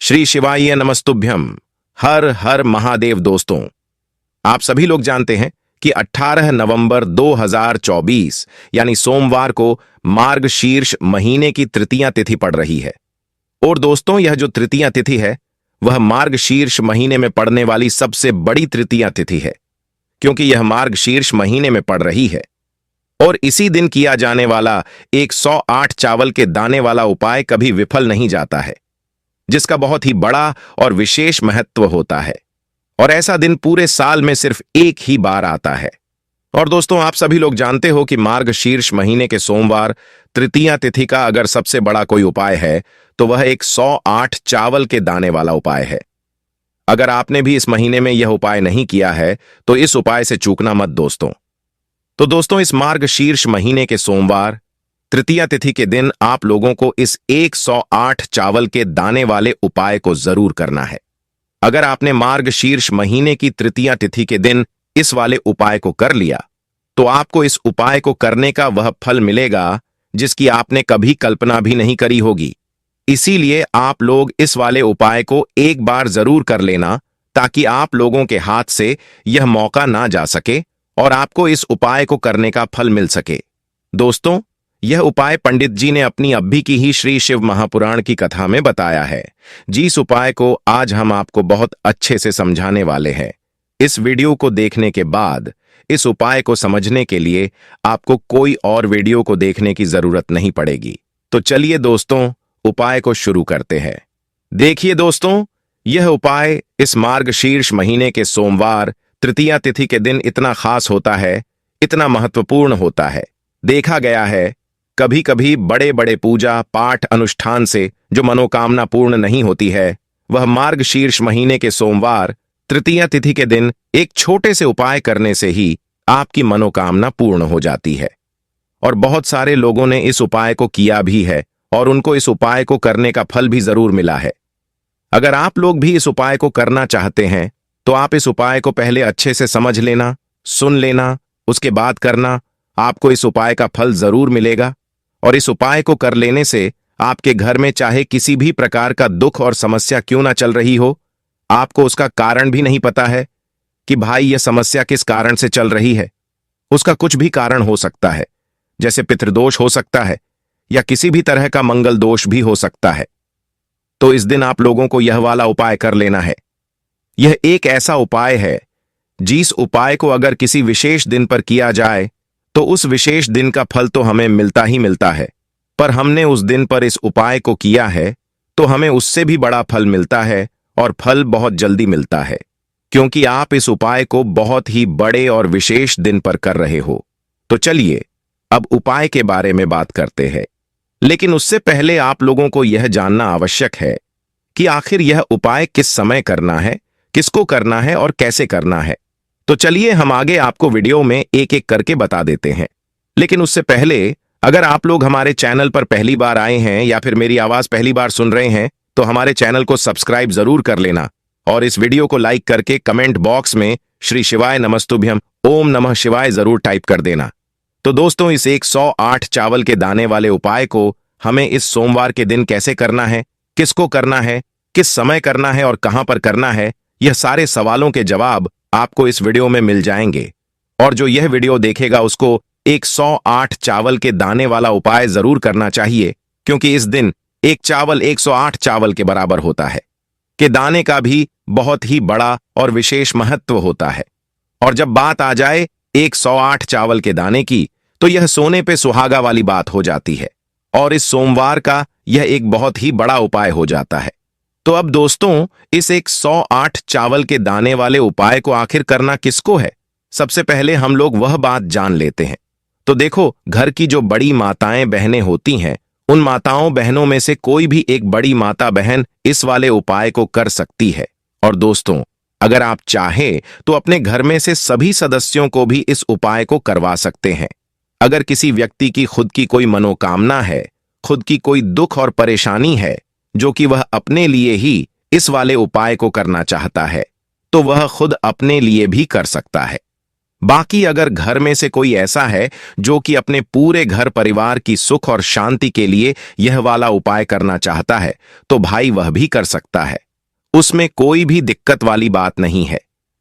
श्री शिवाय नमस्तुभ्यम। हर हर महादेव। दोस्तों, आप सभी लोग जानते हैं कि 18 नवंबर 2024 यानी सोमवार को मार्गशीर्ष महीने की तृतीया तिथि पड़ रही है। और दोस्तों, यह जो तृतीया तिथि है वह मार्गशीर्ष महीने में पड़ने वाली सबसे बड़ी तृतीया तिथि है, क्योंकि यह मार्गशीर्ष महीने में पड़ रही है। और इसी दिन किया जाने वाला 108 चावल के दाने वाला उपाय कभी विफल नहीं जाता है, जिसका बहुत ही बड़ा और विशेष महत्व होता है। और ऐसा दिन पूरे साल में सिर्फ एक ही बार आता है। और दोस्तों, आप सभी लोग जानते हो कि मार्गशीर्ष महीने के सोमवार तृतीया तिथि का अगर सबसे बड़ा कोई उपाय है तो वह 108 चावल के दाने वाला उपाय है। अगर आपने भी इस महीने में यह उपाय नहीं किया है तो इस उपाय से चूकना मत दोस्तों। तो दोस्तों, इस मार्गशीर्ष महीने के सोमवार तृतीया तिथि के दिन आप लोगों को इस 108 चावल के दाने वाले उपाय को जरूर करना है। अगर आपने मार्गशीर्ष महीने की तृतीया तिथि के दिन इस वाले उपाय को कर लिया तो आपको इस उपाय को करने का वह फल मिलेगा जिसकी आपने कभी कल्पना भी नहीं करी होगी। इसीलिए आप लोग इस वाले उपाय को एक बार जरूर कर लेना, ताकि आप लोगों के हाथ से यह मौका ना जा सके और आपको इस उपाय को करने का फल मिल सके। दोस्तों, यह उपाय पंडित जी ने अपनी अभी की ही श्री शिव महापुराण की कथा में बताया है, जिस उपाय को आज हम आपको बहुत अच्छे से समझाने वाले हैं। इस वीडियो को देखने के बाद इस उपाय को समझने के लिए आपको कोई और वीडियो को देखने की जरूरत नहीं पड़ेगी। तो चलिए दोस्तों, उपाय को शुरू करते हैं। देखिए दोस्तों, यह उपाय इस मार्गशीर्ष महीने के सोमवार तृतीया तिथि के दिन इतना खास होता है, इतना महत्वपूर्ण होता है। देखा गया है कभी कभी बड़े बड़े पूजा पाठ अनुष्ठान से जो मनोकामना पूर्ण नहीं होती है, वह मार्गशीर्ष महीने के सोमवार तृतीया तिथि के दिन एक छोटे से उपाय करने से ही आपकी मनोकामना पूर्ण हो जाती है। और बहुत सारे लोगों ने इस उपाय को किया भी है और उनको इस उपाय को करने का फल भी जरूर मिला है। अगर आप लोग भी इस उपाय को करना चाहते हैं तो आप इस उपाय को पहले अच्छे से समझ लेना, सुन लेना, उसके बाद करना। आपको इस उपाय का फल जरूर मिलेगा। और इस उपाय को कर लेने से आपके घर में चाहे किसी भी प्रकार का दुख और समस्या क्यों ना चल रही हो, आपको उसका कारण भी नहीं पता है कि भाई यह समस्या किस कारण से चल रही है। उसका कुछ भी कारण हो सकता है, जैसे पितृदोष हो सकता है या किसी भी तरह का मंगल दोष भी हो सकता है। तो इस दिन आप लोगों को यह वाला उपाय कर लेना है। यह एक ऐसा उपाय है जिस उपाय को अगर किसी विशेष दिन पर किया जाए तो उस विशेष दिन का फल तो हमें मिलता ही मिलता है, पर हमने उस दिन पर इस उपाय को किया है तो हमें उससे भी बड़ा फल मिलता है, और फल बहुत जल्दी मिलता है, क्योंकि आप इस उपाय को बहुत ही बड़े और विशेष दिन पर कर रहे हो। तो चलिए अब उपाय के बारे में बात करते हैं। लेकिन उससे पहले आप लोगों को यह जानना आवश्यक है कि आखिर यह उपाय किस समय करना है, किसको करना है और कैसे करना है। तो चलिए हम आगे आपको वीडियो में एक एक करके बता देते हैं। लेकिन उससे पहले अगर आप लोग हमारे चैनल पर पहली बार आए हैं या फिर मेरी आवाज पहली बार सुन रहे हैं तो हमारे चैनल को सब्सक्राइब जरूर कर लेना, और इस वीडियो को लाइक करके कमेंट बॉक्स में श्री शिवाय नमस्तुभ्यम ओम नमः शिवाय जरूर टाइप कर देना। तो दोस्तों, इस 108 चावल के दाने वाले उपाय को हमें इस सोमवार के दिन कैसे करना है, किसको करना है, किस समय करना है और कहां पर करना है, यह सारे सवालों के जवाब आपको इस वीडियो में मिल जाएंगे। और जो यह वीडियो देखेगा उसको 108 चावल के दाने वाला उपाय जरूर करना चाहिए, क्योंकि इस दिन एक चावल 108 चावल के बराबर होता है। के दाने का भी बहुत ही बड़ा और विशेष महत्व होता है। और जब बात आ जाए 108 चावल के दाने की तो यह सोने पे सुहागा वाली बात हो जाती है, और इस सोमवार का यह एक बहुत ही बड़ा उपाय हो जाता है। तो अब दोस्तों, इस 108 चावल के दाने वाले उपाय को आखिर करना किसको है, सबसे पहले हम लोग वह बात जान लेते हैं। तो देखो, घर की जो बड़ी माताएं बहनें होती हैं, उन माताओं बहनों में से कोई भी एक बड़ी माता बहन इस वाले उपाय को कर सकती है। और दोस्तों, अगर आप चाहें तो अपने घर में से सभी सदस्यों को भी इस उपाय को करवा सकते हैं। अगर किसी व्यक्ति की खुद की कोई मनोकामना है, खुद की कोई दुख और परेशानी है जो कि वह अपने लिए ही इस वाले उपाय को करना चाहता है, तो वह खुद अपने लिए भी कर सकता है। बाकी अगर घर में से कोई ऐसा है जो कि अपने पूरे घर परिवार की सुख और शांति के लिए यह वाला उपाय करना चाहता है, तो भाई वह भी कर सकता है। उसमें कोई भी दिक्कत वाली बात नहीं है।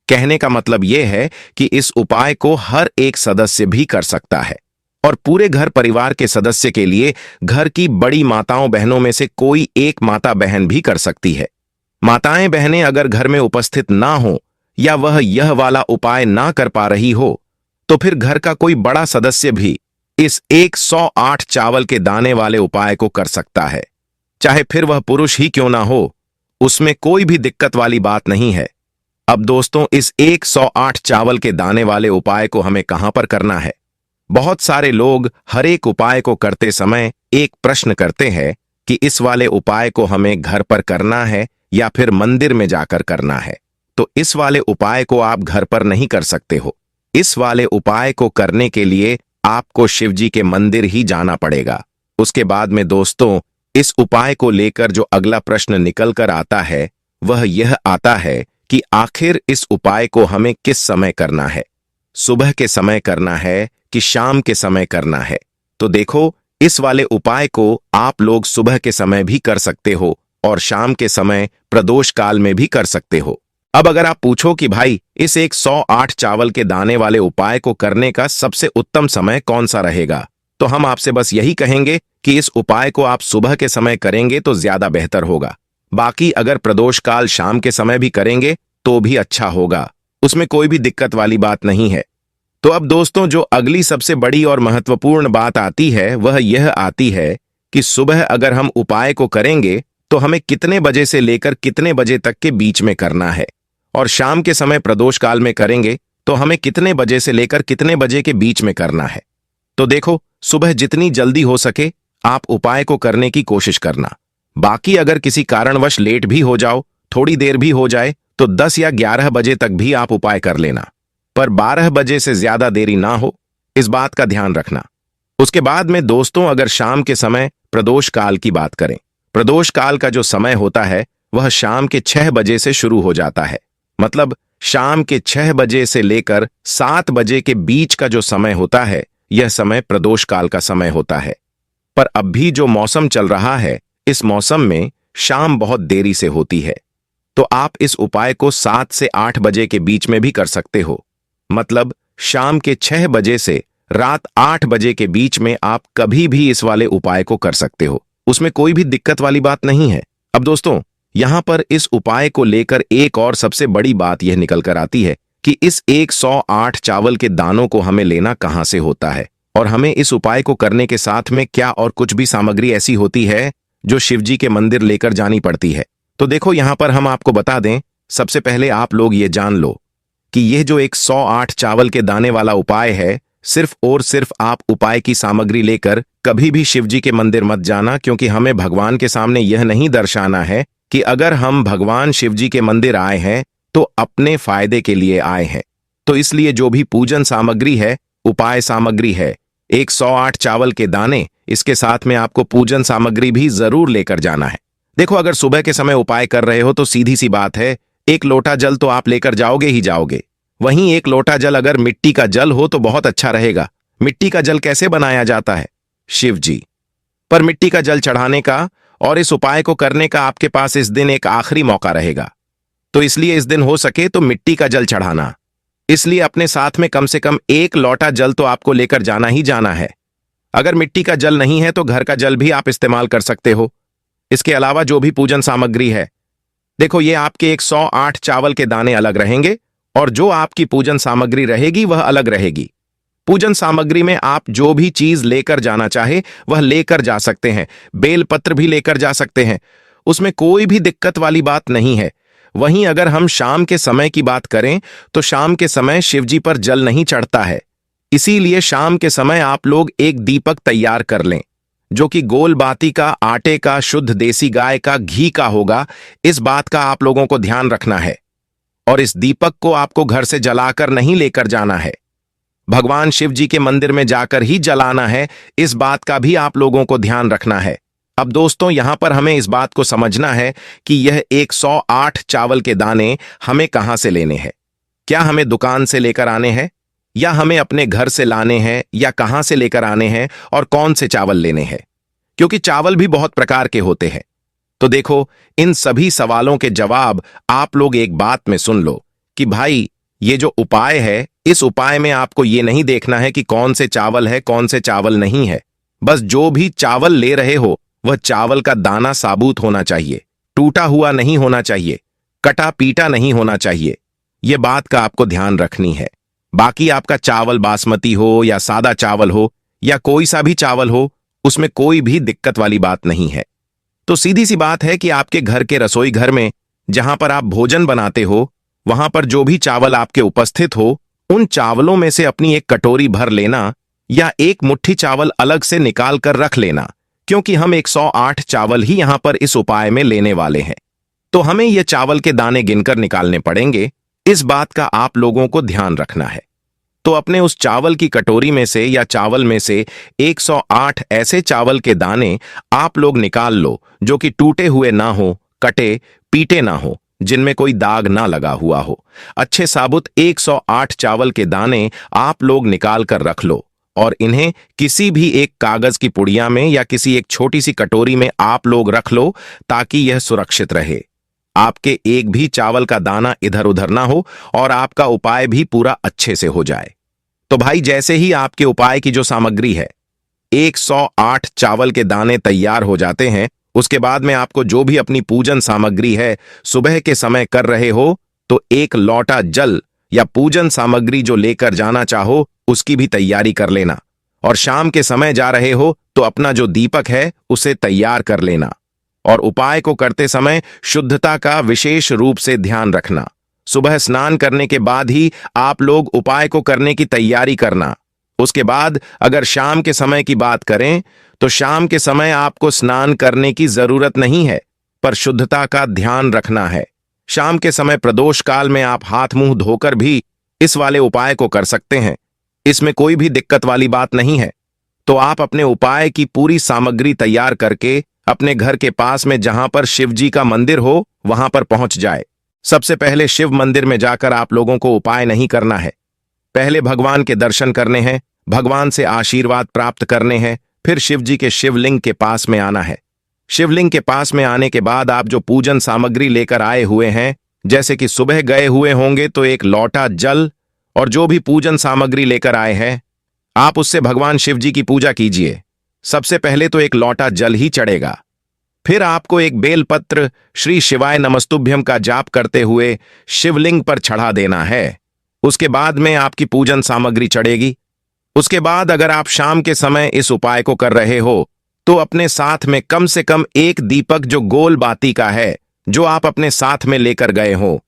कहने का मतलब यह है कि इस उपाय को हर एक सदस्य भी कर सकता है और पूरे घर परिवार के सदस्य के लिए घर की बड़ी माताओं बहनों में से कोई एक माता बहन भी कर सकती है। माताएं बहनें अगर घर में उपस्थित ना हो या वह यह वाला उपाय ना कर पा रही हो, तो फिर घर का कोई बड़ा सदस्य भी इस 108 चावल के दाने वाले उपाय को कर सकता है। चाहे फिर वह पुरुष ही क्यों ना हो, उसमें कोई भी दिक्कत वाली बात नहीं है। अब दोस्तों, इस 108 चावल के दाने वाले उपाय को हमें कहां पर करना है? बहुत सारे लोग हर एक उपाय को करते समय एक प्रश्न करते हैं कि इस वाले उपाय को हमें घर पर करना है या फिर मंदिर में जाकर करना है। तो इस वाले उपाय को आप घर पर नहीं कर सकते हो। इस वाले उपाय को करने के लिए आपको शिवजी के मंदिर ही जाना पड़ेगा। उसके बाद में दोस्तों, इस उपाय को लेकर जो अगला प्रश्न निकल कर आता है वह यह आता है कि आखिर इस उपाय को हमें किस समय करना है? सुबह के समय करना है कि शाम के समय करना है? तो देखो, इस वाले उपाय को आप लोग सुबह के समय भी कर सकते हो और शाम के समय प्रदोष काल में भी कर सकते हो। अब अगर आप पूछो कि भाई इस 108 चावल के दाने वाले उपाय को करने का सबसे उत्तम समय कौन सा रहेगा, तो हम आपसे बस यही कहेंगे कि इस उपाय को आप सुबह के समय करेंगे तो ज्यादा बेहतर होगा। बाकी अगर प्रदोष काल शाम के समय भी करेंगे तो भी अच्छा होगा, उसमें कोई भी दिक्कत वाली बात नहीं है। तो अब दोस्तों, जो अगली सबसे बड़ी और महत्वपूर्ण बात आती है वह यह आती है कि सुबह अगर हम उपाय को करेंगे तो हमें कितने बजे से लेकर कितने बजे तक के बीच में करना है, और शाम के समय प्रदोष काल में करेंगे तो हमें कितने बजे से लेकर कितने बजे के बीच में करना है। तो देखो, सुबह जितनी जल्दी हो सके आप उपाय को करने की कोशिश करना। बाकी अगर किसी कारणवश लेट भी हो जाओ, थोड़ी देर भी हो जाए, तो 10 या 11 बजे तक भी आप उपाय कर लेना, पर 12 बजे से ज्यादा देरी ना हो, इस बात का ध्यान रखना। उसके बाद में दोस्तों, अगर शाम के समय प्रदोष काल की बात करें, प्रदोष काल का जो समय होता है वह शाम के 6 बजे से शुरू हो जाता है। मतलब शाम के 6 बजे से लेकर 7 बजे के बीच का जो समय होता है, यह समय प्रदोष काल का समय होता है। पर अब भी जो मौसम चल रहा है, इस मौसम में शाम बहुत देरी से होती है, तो आप इस उपाय को 7 से 8 बजे के बीच में भी कर सकते हो। मतलब शाम के 6 बजे से रात 8 बजे के बीच में आप कभी भी इस वाले उपाय को कर सकते हो, उसमें कोई भी दिक्कत वाली बात नहीं है। अब दोस्तों, यहां पर इस उपाय को लेकर एक और सबसे बड़ी बात यह निकल कर आती है कि इस 108 चावल के दानों को हमें लेना कहां से होता है, और हमें इस उपाय को करने के साथ में क्या और कुछ भी सामग्री ऐसी होती है जो शिवजी के मंदिर लेकर जानी पड़ती है। तो देखो, यहां पर हम आपको बता दें, सबसे पहले आप लोग ये जान लो कि यह जो 108 चावल के दाने वाला उपाय है, सिर्फ और सिर्फ आप उपाय की सामग्री लेकर कभी भी शिवजी के मंदिर मत जाना, क्योंकि हमें भगवान के सामने यह नहीं दर्शाना है कि अगर हम भगवान शिवजी के मंदिर आए हैं तो अपने फायदे के लिए आए हैं। तो इसलिए जो भी पूजन सामग्री है, उपाय सामग्री है, 108 चावल के दाने, इसके साथ में आपको पूजन सामग्री भी जरूर लेकर जाना है। देखो, अगर सुबह के समय उपाय कर रहे हो तो सीधी सी बात है, 1 लोटा जल तो आप लेकर जाओगे ही जाओगे। वहीं 1 लोटा जल अगर मिट्टी का जल हो तो बहुत अच्छा रहेगा। मिट्टी का जल कैसे बनाया जाता है? शिव जी पर मिट्टी का जल चढ़ाने का और इस उपाय को करने का आपके पास इस दिन एक आखिरी मौका रहेगा, तो इसलिए इस दिन हो सके तो मिट्टी का जल चढ़ाना। इसलिए अपने साथ में कम से कम 1 लोटा जल तो आपको लेकर जाना ही जाना है। अगर मिट्टी का जल नहीं है तो घर का जल भी आप इस्तेमाल कर सकते हो। इसके अलावा जो भी पूजन सामग्री है, देखो, ये आपके 108 चावल के दाने अलग रहेंगे और जो आपकी पूजन सामग्री रहेगी वह अलग रहेगी। पूजन सामग्री में आप जो भी चीज लेकर जाना चाहे वह लेकर जा सकते हैं। बेलपत्र भी लेकर जा सकते हैं, उसमें कोई भी दिक्कत वाली बात नहीं है। वहीं अगर हम शाम के समय की बात करें तो शाम के समय शिवजी पर जल नहीं चढ़ता है, इसीलिए शाम के समय आप लोग एक दीपक तैयार कर लें, जो कि गोल बाती का, आटे का, शुद्ध देसी गाय का घी का होगा। इस बात का आप लोगों को ध्यान रखना है। और इस दीपक को आपको घर से जलाकर नहीं लेकर जाना है, भगवान शिव जी के मंदिर में जाकर ही जलाना है। इस बात का भी आप लोगों को ध्यान रखना है। अब दोस्तों, यहां पर हमें इस बात को समझना है कि यह 108 चावल के दाने हमें कहां से लेने हैं। क्या हमें दुकान से लेकर आने हैं या हमें अपने घर से लाने हैं या कहां से लेकर आने हैं और कौन से चावल लेने हैं, क्योंकि चावल भी बहुत प्रकार के होते हैं। तो देखो, इन सभी सवालों के जवाब आप लोग एक बात में सुन लो कि भाई ये जो उपाय है, इस उपाय में आपको ये नहीं देखना है कि कौन से चावल है कौन से चावल नहीं है। बस जो भी चावल ले रहे हो वह चावल का दाना साबुत होना चाहिए, टूटा हुआ नहीं होना चाहिए, कटा पीटा नहीं होना चाहिए। यह बात का आपको ध्यान रखनी है। बाकी आपका चावल बासमती हो या सादा चावल हो या कोई सा भी चावल हो, उसमें कोई भी दिक्कत वाली बात नहीं है। तो सीधी सी बात है कि आपके घर के रसोई घर में जहां पर आप भोजन बनाते हो, वहां पर जो भी चावल आपके उपस्थित हो, उन चावलों में से अपनी एक कटोरी भर लेना या एक मुट्ठी चावल अलग से निकाल कर रख लेना, क्योंकि हम 108 चावल ही यहां पर इस उपाय में लेने वाले हैं। तो हमें यह चावल के दाने गिनकर निकालने पड़ेंगे। इस बात का आप लोगों को ध्यान रखना है। तो अपने उस चावल की कटोरी में से या चावल में से 108 ऐसे चावल के दाने आप लोग निकाल लो जो कि टूटे हुए ना हो, कटे पीटे ना हो, जिनमें कोई दाग ना लगा हुआ हो। अच्छे साबुत 108 चावल के दाने आप लोग निकाल कर रख लो और इन्हें किसी भी एक कागज की पुड़िया में या किसी एक छोटी सी कटोरी में आप लोग रख लो, ताकि यह सुरक्षित रहे। आपके एक भी चावल का दाना इधर उधर ना हो और आपका उपाय भी पूरा अच्छे से हो जाए। तो भाई जैसे ही आपके उपाय की जो सामग्री है 108 चावल के दाने तैयार हो जाते हैं, उसके बाद में आपको जो भी अपनी पूजन सामग्री है सुबह के समय कर रहे हो, तो एक लौटा जल या पूजन सामग्री जो लेकर जाना चाहो उसकी भी तैयारी कर लेना। और शाम के समय जा रहे हो तो अपना जो दीपक है उसे तैयार कर लेना। और उपाय को करते समय शुद्धता का विशेष रूप से ध्यान रखना। सुबह स्नान करने के बाद ही आप लोग उपाय को करने की तैयारी करना। उसके बाद अगर शाम के समय की बात करें तो शाम के समय आपको स्नान करने की जरूरत नहीं है, पर शुद्धता का ध्यान रखना है। शाम के समय प्रदोष काल में आप हाथ मुंह धोकर भी इस वाले उपाय को कर सकते हैं, इसमें कोई भी दिक्कत वाली बात नहीं है। तो आप अपने उपाय की पूरी सामग्री तैयार करके अपने घर के पास में जहां पर शिव जी का मंदिर हो वहां पर पहुंच जाए। सबसे पहले शिव मंदिर में जाकर आप लोगों को उपाय नहीं करना है। पहले भगवान के दर्शन करने हैं, भगवान से आशीर्वाद प्राप्त करने हैं, फिर शिव जी के शिवलिंग के पास में आना है। शिवलिंग के पास में आने के बाद आप जो पूजन सामग्री लेकर आए हुए हैं, जैसे कि सुबह गए हुए होंगे तो एक लौटा जल और जो भी पूजन सामग्री लेकर आए हैं, आप उससे भगवान शिव जी की पूजा कीजिए। सबसे पहले तो एक लौटा जल ही चढ़ेगा। फिर आपको एक बेलपत्र श्री शिवाय नमस्तुभ्यम का जाप करते हुए शिवलिंग पर चढ़ा देना है। उसके बाद में आपकी पूजन सामग्री चढ़ेगी। उसके बाद अगर आप शाम के समय इस उपाय को कर रहे हो तो अपने साथ में कम से कम एक दीपक जो गोल बाती का है, जो आप अपने साथ में लेकर गए हो,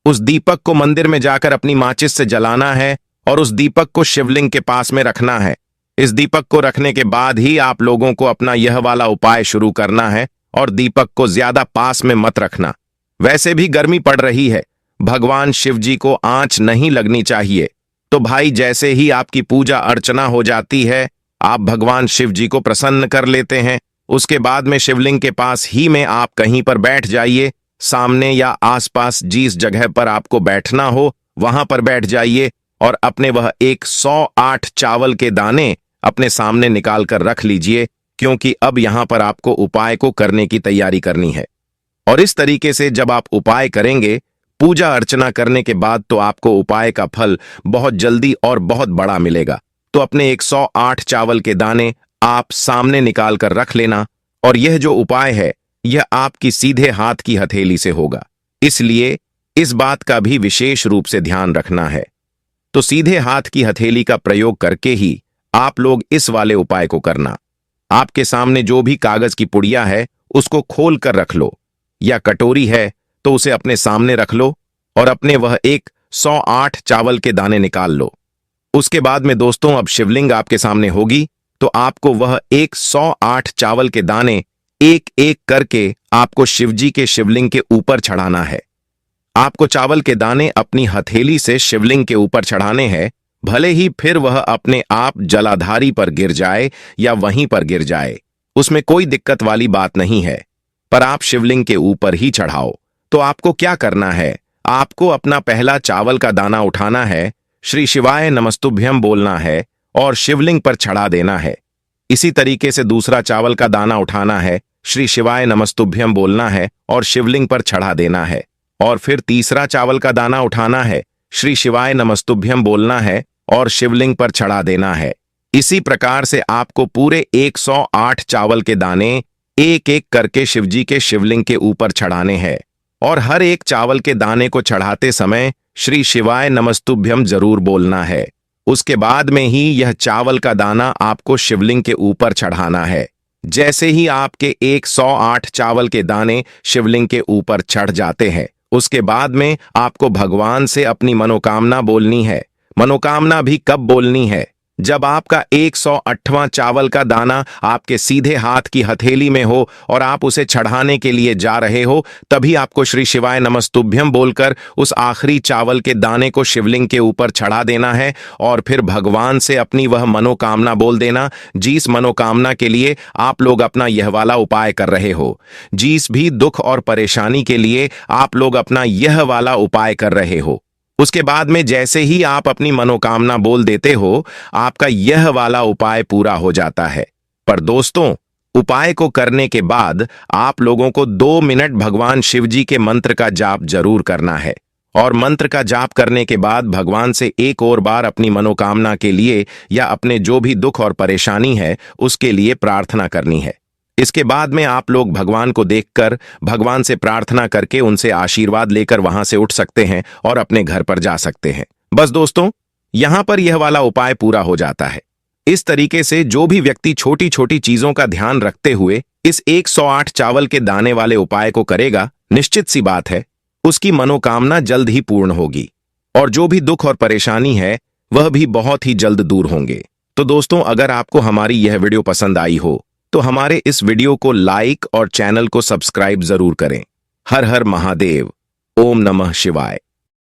उस दीपक को मंदिर में जाकर अपनी माचिस से जलाना है और उस दीपक को शिवलिंग के पास में रखना है। इस दीपक को रखने के बाद ही आप लोगों को अपना यह वाला उपाय शुरू करना है और दीपक को ज्यादा पास में मत रखना। वैसे भी गर्मी पड़ रही है, भगवान शिव जी को आंच नहीं लगनी चाहिए। तो भाई जैसे ही आपकी पूजा अर्चना हो जाती है, आप भगवान शिव जी को प्रसन्न कर लेते हैं। उसके बाद में शिवलिंग के पास ही में आप कहीं पर बैठ जाइए। सामने या आसपास जिस जगह पर आपको बैठना हो वहां पर बैठ जाइए और अपने वह 108 चावल के दाने अपने सामने निकाल कर रख लीजिए, क्योंकि अब यहां पर आपको उपाय को करने की तैयारी करनी है। और इस तरीके से जब आप उपाय करेंगे, पूजा अर्चना करने के बाद, तो आपको उपाय का फल बहुत जल्दी और बहुत बड़ा मिलेगा। तो अपने 108 चावल के दाने आप सामने निकाल कर रख लेना। और यह जो उपाय है यह आपकी सीधे हाथ की हथेली से होगा, इसलिए इस बात का भी विशेष रूप से ध्यान रखना है। तो सीधे हाथ की हथेली का प्रयोग करके ही आप लोग इस वाले उपाय को करना। आपके सामने जो भी कागज की पुड़िया है उसको खोल कर रख लो, या कटोरी है तो उसे अपने सामने रख लो और अपने वह 108 चावल के दाने निकाल लो। उसके बाद में दोस्तों, अब शिवलिंग आपके सामने होगी, तो आपको वह 108 चावल के दाने एक एक करके आपको शिवजी के शिवलिंग के ऊपर चढ़ाना है। आपको चावल के दाने अपनी हथेली से शिवलिंग के ऊपर चढ़ाने हैं, भले ही फिर वह अपने आप जलाधारी पर गिर जाए या वहीं पर गिर जाए, उसमें कोई दिक्कत वाली बात नहीं है, पर आप शिवलिंग के ऊपर ही चढ़ाओ। तो आपको क्या करना है, आपको अपना पहला चावल का दाना उठाना है, श्री शिवाय नमस्तुभ्यम बोलना है और शिवलिंग पर चढ़ा देना है। इसी तरीके से दूसरा चावल का दाना उठाना है, श्री शिवाय नमस्तुभ्यम बोलना है और शिवलिंग पर चढ़ा देना है। और फिर तीसरा चावल का दाना उठाना है, श्री शिवाय नमस्तुभ्यम बोलना है और शिवलिंग पर चढ़ा देना है। इसी प्रकार से आपको पूरे 108 चावल के दाने एक एक करके शिवजी के शिवलिंग के ऊपर चढ़ाने हैं और हर एक चावल के दाने को चढ़ाते समय श्री शिवाय नमस्तुभ्यम जरूर बोलना है। उसके बाद में ही यह चावल का दाना आपको शिवलिंग के ऊपर चढ़ाना है। जैसे ही आपके 108 चावल के दाने शिवलिंग के ऊपर चढ़ जाते हैं, उसके बाद में आपको भगवान से अपनी मनोकामना बोलनी है। मनोकामना भी कब बोलनी है? जब आपका 108वां चावल का दाना आपके सीधे हाथ की हथेली में हो और आप उसे चढ़ाने के लिए जा रहे हो, तभी आपको श्री शिवाय नमस्तुभ्यम बोलकर उस आखिरी चावल के दाने को शिवलिंग के ऊपर चढ़ा देना है और फिर भगवान से अपनी वह मनोकामना बोल देना, जिस मनोकामना के लिए आप लोग अपना यह वाला उपाय कर रहे हो। जिस भी दुख और परेशानी के लिए आप लोग अपना यह वाला उपाय कर रहे हो, उसके बाद में जैसे ही आप अपनी मनोकामना बोल देते हो, आपका यह वाला उपाय पूरा हो जाता है। पर दोस्तों, उपाय को करने के बाद आप लोगों को 2 मिनट भगवान शिव जी के मंत्र का जाप जरूर करना है और मंत्र का जाप करने के बाद भगवान से एक और बार अपनी मनोकामना के लिए या अपने जो भी दुख और परेशानी है उसके लिए प्रार्थना करनी है। इसके बाद में आप लोग भगवान को देखकर भगवान से प्रार्थना करके उनसे आशीर्वाद लेकर वहां से उठ सकते हैं और अपने घर पर जा सकते हैं। बस दोस्तों, यहां पर यह वाला उपाय पूरा हो जाता है। इस तरीके से जो भी व्यक्ति छोटी छोटी चीजों का ध्यान रखते हुए इस 108 चावल के दाने वाले उपाय को करेगा, निश्चित सी बात है उसकी मनोकामना जल्द ही पूर्ण होगी और जो भी दुख और परेशानी है वह भी बहुत ही जल्द दूर होंगे। तो दोस्तों, अगर आपको हमारी यह वीडियो पसंद आई हो तो हमारे इस वीडियो को लाइक और चैनल को सब्सक्राइब जरूर करें। हर हर महादेव। ओम नमः शिवाय।